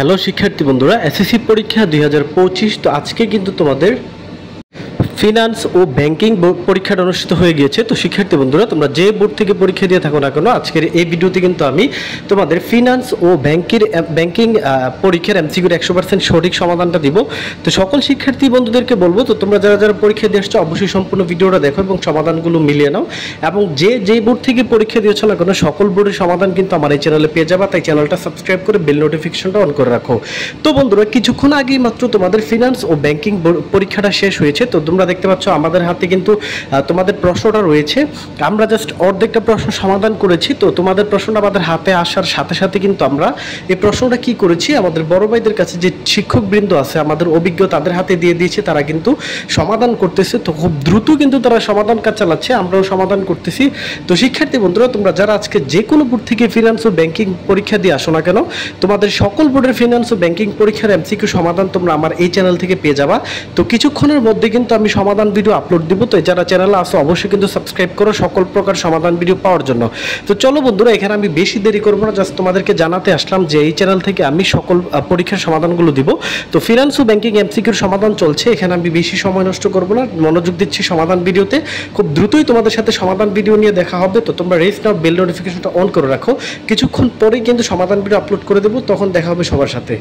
Hello শিক্ষার্থী বন্ধুরা, SSC পরীক্ষা 2025। তো আজকে কিন্তু তোমাদের ফিনান্স ও ব্যাংকিং পরীক্ষাটা অনুষ্ঠিত হয়ে গিয়েছে। তো শিক্ষার্থী বন্ধুরা, তোমরা যে বোর্ড থেকে পরীক্ষা দিয়ে থাকো না কেন, আজকের এই ভিডিওতে কিন্তু আমি তোমাদের ফিনান্স ও ব্যাংকিং পরীক্ষার এমসিকিউর 100% সঠিক সমাধানটা দিব। তো সকল শিক্ষার্থী বন্ধুদেরকে বলবো, তো তোমরা যারা যারা পরীক্ষা দিয়ে আসছো অবশ্যই সম্পূর্ণ ভিডিওটা দেখো এবং সমাধানগুলো মিলিয়ে নাও। এবং যে বোর্ড থেকে পরীক্ষা দিয়েছো না কেন, সকল বোর্ডের সমাধান কিন্তু আমার এই চ্যানেলে পেয়ে যাবা। তাই চ্যানেলটা সাবস্ক্রাইব করে বেল নোটিফিকেশনটা অন করে রাখো। তো বন্ধুরা, কিছুক্ষণ আগেই মাত্র তোমাদের ফিনান্স ও ব্যাংকিং পরীক্ষাটা শেষ হয়েছে। তো তোমরা দেখতে পাচ্ছ আমাদের হাতে কিন্তু তোমাদের প্রশ্নটা রয়েছে। আমরা জাস্ট অর্ধেকটা প্রশ্ন সমাধান করেছি। তো তোমাদের প্রশ্নটা আমাদের হাতে আসার সাথে সাথে কিন্তু আমরা এই প্রশ্নটা কি করেছি, আমাদের বড় ভাইদের কাছে যে শিক্ষকবৃন্দ আছে, আমাদের অভিজ্ঞ, তাদের হাতে দিয়ে দিয়েছে। তারা কিন্তু সমাধান করতেছে। তো খুব দ্রুত কিন্তু তারা সমাধান কাজ চালাচ্ছে, আমরাও সমাধান করতেছি। তো শিক্ষার্থী বন্ধুরা, তোমরা যারা আজকে যে কোনো বোর্ড থেকে ফিনান্স ও ব্যাংকিং পরীক্ষা দিয়ে আসো না কেন, তোমাদের সকল বোর্ডের ফিনান্স ও ব্যাংকিং পরীক্ষার এমসিকিউ সমাধান তোমরা আমার এই চ্যানেল থেকে পেয়ে যাবা। তো কিছুক্ষণের মধ্যে কিন্তু আমি সমাধান ভিডিও আপলোড দিব। তো যারা চ্যানেলে আসো অবশ্যই কিন্তু সাবস্ক্রাইব করো সকল প্রকার সমাধান ভিডিও পাওয়ার জন্য। তো চলো বন্ধুরা, এখানে আমি বেশি দেরি করবো না, জাস্ট তোমাদেরকে জানাতে আসলাম যে এই চ্যানেল থেকে আমি সকল পরীক্ষার সমাধানগুলো দিব। তো ফিনান্স ও ব্যাংকিং এমসিকিউর সমাধান চলছে, এখানে আমি বেশি সময় নষ্ট করবো না, মনোযোগ দিচ্ছি সমাধান ভিডিওতে। খুব দ্রুতই তোমাদের সাথে সমাধান ভিডিও নিয়ে দেখা হবে। তো তোমরা রেস্ট নাও, বেল নোটিফিকেশনটা অন করে রাখো। কিছুক্ষণ পরেই কিন্তু সমাধান ভিডিও আপলোড করে দেবো, তখন দেখা হবে সবার সাথে।